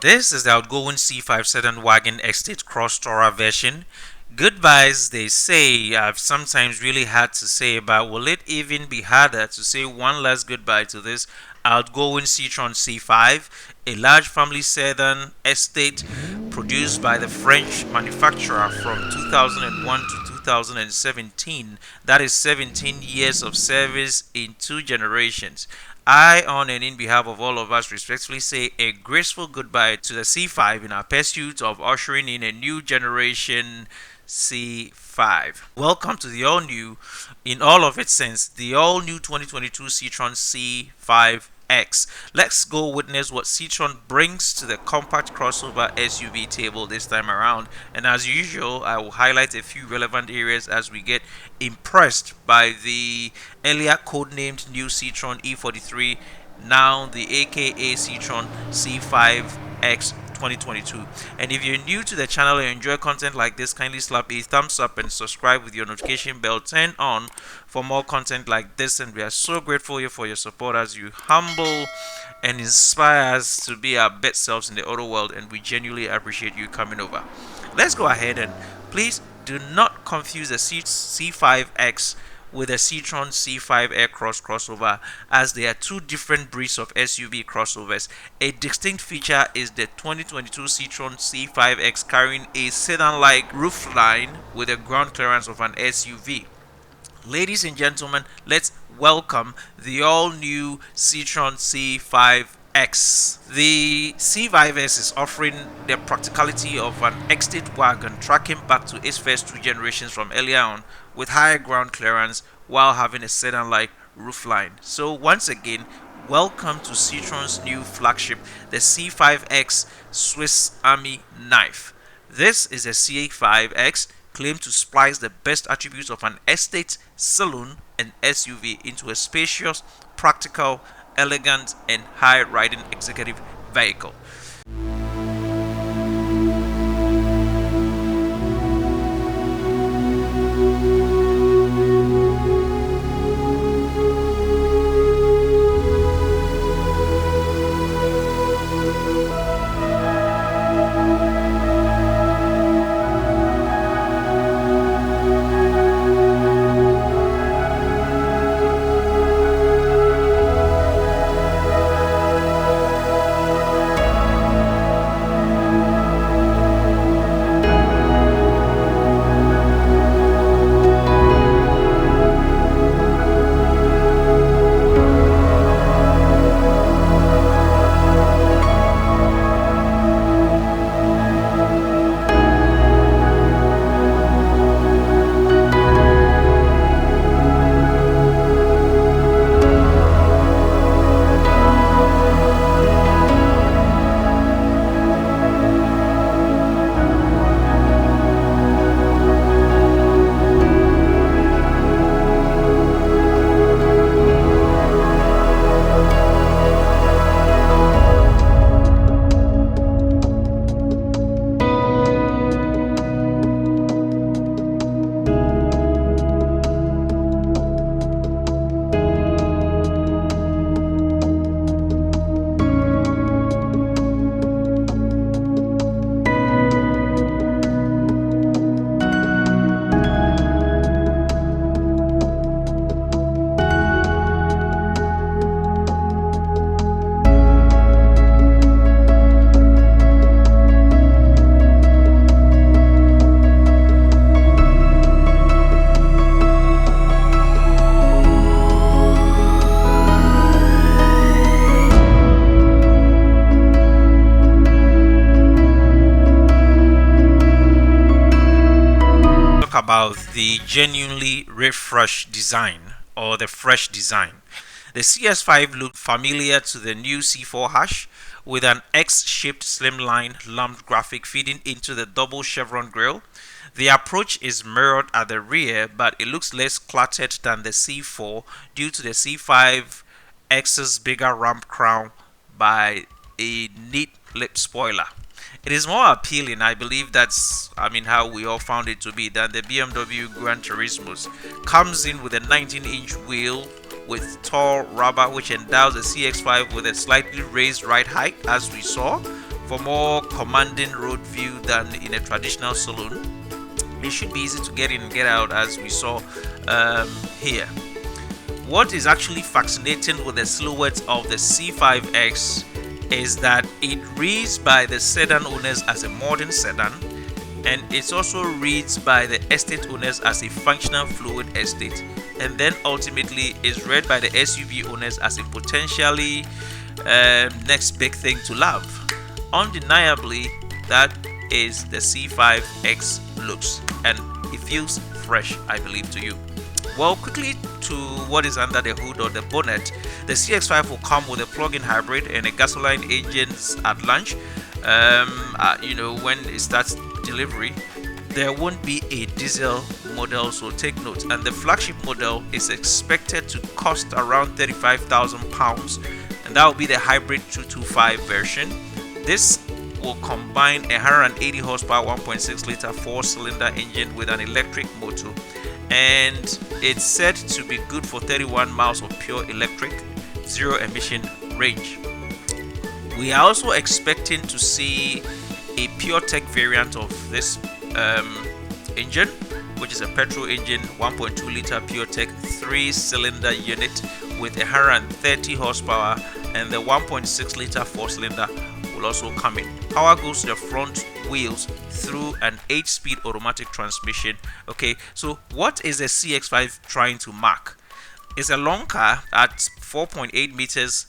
This is the outgoing C5 sedan wagon estate crossover version. Goodbyes, they say. I've sometimes really had to say, but will it even be harder to say one last goodbye to this outgoing Citroen C5, a large family sedan estate produced by the French manufacturer from 2001 to 2017. That is 17 years of service in 2 generations. I, on and in behalf of all of us, respectfully say a graceful goodbye to the C5 in our pursuit of ushering in a new generation C5. Welcome to the all-new, in all of its sense, the all-new 2022 Citroen C5X. Let's go witness what Citroen brings to the compact crossover SUV table this time around. And as usual, I will highlight a few relevant areas as we get impressed by the earlier codenamed new Citroen E43, now the aka Citroen C5X 2022. And if you're new to the channel and enjoy content like this, kindly slap a thumbs up and subscribe with your notification bell turned on for more content like this. And we are so grateful for your support as you humble and inspire us to be our best selves in the auto world, and we genuinely appreciate you coming over. Let's go ahead and please do not confuse the C5X with a Citroen C5 Aircross crossover, as they are two different breeds of SUV crossovers. A distinct feature is the 2022 Citroen C5X carrying a sedan-like roofline with a ground clearance of an SUV. Ladies and gentlemen, let's welcome the all-new Citroen C5X. The C5S is offering the practicality of an estate wagon, tracking back to its first 2 generations from earlier on, with higher ground clearance while having a sedan-like roofline. So once again, welcome to Citroen's new flagship, the C5X Swiss Army knife. This is a C5X claimed to splice the best attributes of an estate, saloon, and SUV into a spacious, practical, elegant, and high-riding executive vehicle. About the genuinely refreshed design, or the fresh design. The CS5 looked familiar to the new C4 hash, with an X-shaped slimline lumped graphic feeding into the double chevron grille. The approach is mirrored at the rear, but it looks less cluttered than the C4 due to the C5X's bigger ramp crown by a neat lip spoiler. It is more appealing, I believe that's how we all found it to be, than the BMW Gran Turismo's. Comes in with a 19-inch wheel with tall rubber, which endows the CX5 with a slightly raised ride height, as we saw, for more commanding road view than in a traditional saloon. It should be easy to get in and get out, as we saw here. What is actually fascinating with the silhouette of the C5X is that it reads by the sedan owners as a modern sedan, and it also reads by the estate owners as a functional fluid estate, and then ultimately is read by the SUV owners as a potentially next big thing to love. Undeniably, that is the C5X looks, and it feels fresh, I believe, to you. Well, quickly to what is under the hood or the bonnet. The CX5 will come with a plug-in hybrid and a gasoline engines at launch. When it starts delivery, there won't be a diesel model, so take note. And the flagship model is expected to cost around £35,000, and that will be the hybrid 225 version. This will combine a 180 horsepower 1.6 liter 4-cylinder engine with an electric motor, and it's said to be good for 31 miles of pure electric zero-emission range. We are also expecting to see a Puretech variant of this engine, which is a petrol engine 1.2 liter Puretech 3-cylinder unit with 130 horsepower, and the 1.6 liter 4-cylinder will also come in. Power goes to the front wheels through an 8-speed automatic transmission. Okay, so what is the CX5 trying to mark? It's a long car at 4.8 meters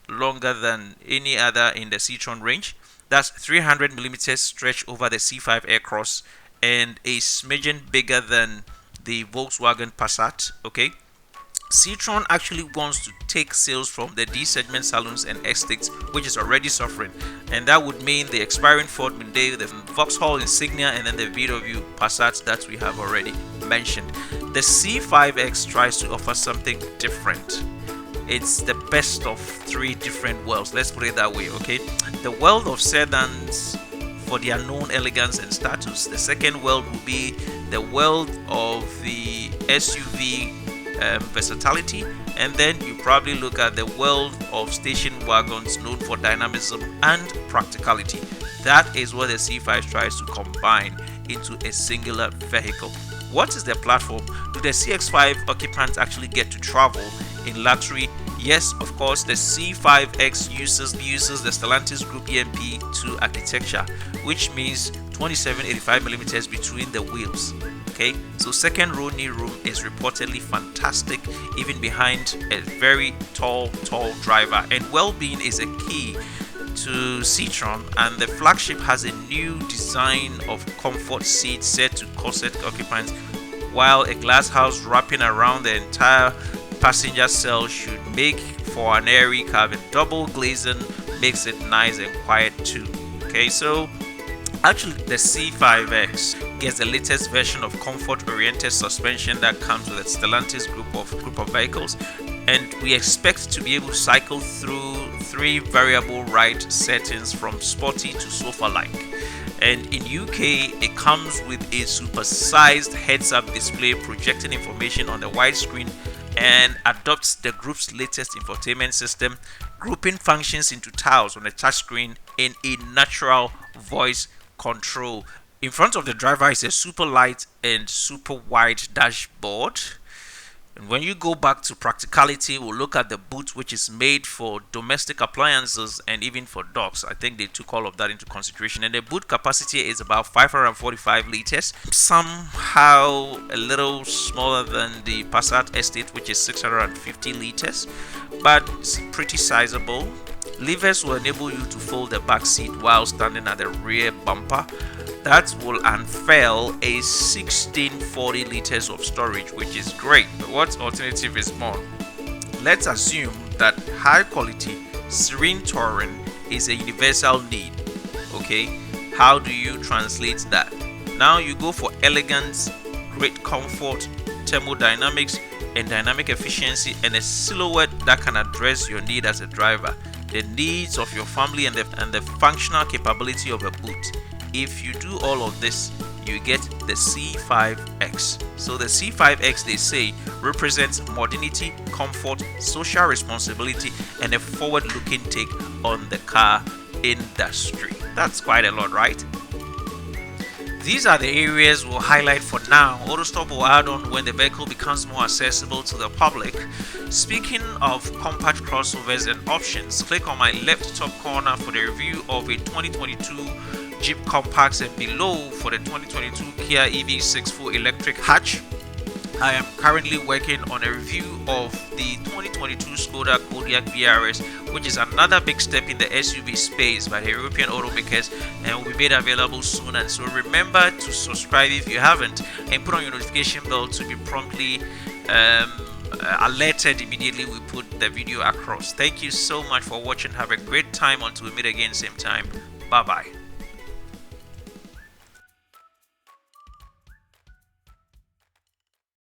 longer than any other in the Citroen range. That's 300 millimeters stretch over the C5 Aircross, and a smidgen bigger than the Volkswagen Passat. Okay, Citroen actually wants to take sales from the D segment saloons and estates, which is already suffering, and that would mean the expiring Ford Mondeo, the Vauxhall Insignia, and then the VW Passat that we have already mentioned. The C5X tries to offer something different. It's the best of three different worlds, let's put it that way. Okay, the world of sedans for their known elegance and status. The second world will be the world of the SUV versatility, and then you probably look at the world of station wagons known for dynamism and practicality. That is what the C5 tries to combine into a singular vehicle. What is the platform? Do the CX5 occupants actually get to travel in luxury? Yes, of course. The C5X uses the Stellantis Group EMP2 architecture, which means 2785mm between the wheels. Okay, so second row knee room is reportedly fantastic, even behind a very tall driver, and well-being is a key to Citroen, and the flagship has a new design of comfort seats set to corset occupants, while a glass house wrapping around the entire passenger cell should make for an airy cabin. Double glazing makes it nice and quiet too. Okay, so actually the C5X gets the latest version of comfort-oriented suspension that comes with the Stellantis group of vehicles, and we expect to be able to cycle through 3 variable ride settings from sporty to sofa-like. And in UK, it comes with a supersized heads-up display projecting information on the widescreen, and adopts the group's latest infotainment system, grouping functions into tiles on the touchscreen in a natural voice control. In front of the driver is a super light and super wide dashboard. And when you go back to practicality, we'll look at the boot, which is made for domestic appliances and even for dogs. I think they took all of that into consideration. And the boot capacity is about 545 liters, somehow a little smaller than the Passat Estate, which is 650 liters, but it's pretty sizable. Levers will enable you to fold the back seat while standing at the rear bumper. That will unfurl a 1640 liters of storage, which is great. But what alternative is more? Let's assume that high quality, serene touring is a universal need. Okay, how do you translate that? Now you go for elegance, great comfort, thermodynamics, and dynamic efficiency, and a silhouette that can address your need as a driver, the needs of your family, and the functional capability of a boot. If you do all of this, you get the C5X. So the C5X, they say, represents modernity, comfort, social responsibility, and a forward-looking take on the car industry. That's quite a lot, right? These are the areas we'll highlight for now. AutoStop will add on when the vehicle becomes more accessible to the public. Speaking of compact crossovers and options, click on my left top corner for the review of a 2022 Jeep Compact and below for the 2022 Kia EV6 full electric hatch. I am currently working on a review of the 2022 Skoda Kodiaq VRS, which is another big step in the SUV space by the European automakers and will be made available soon. And so remember to subscribe if you haven't, and put on your notification bell to be promptly alerted immediately we put the video across. Thank you so much for watching. Have a great time until we meet again same time. Bye bye.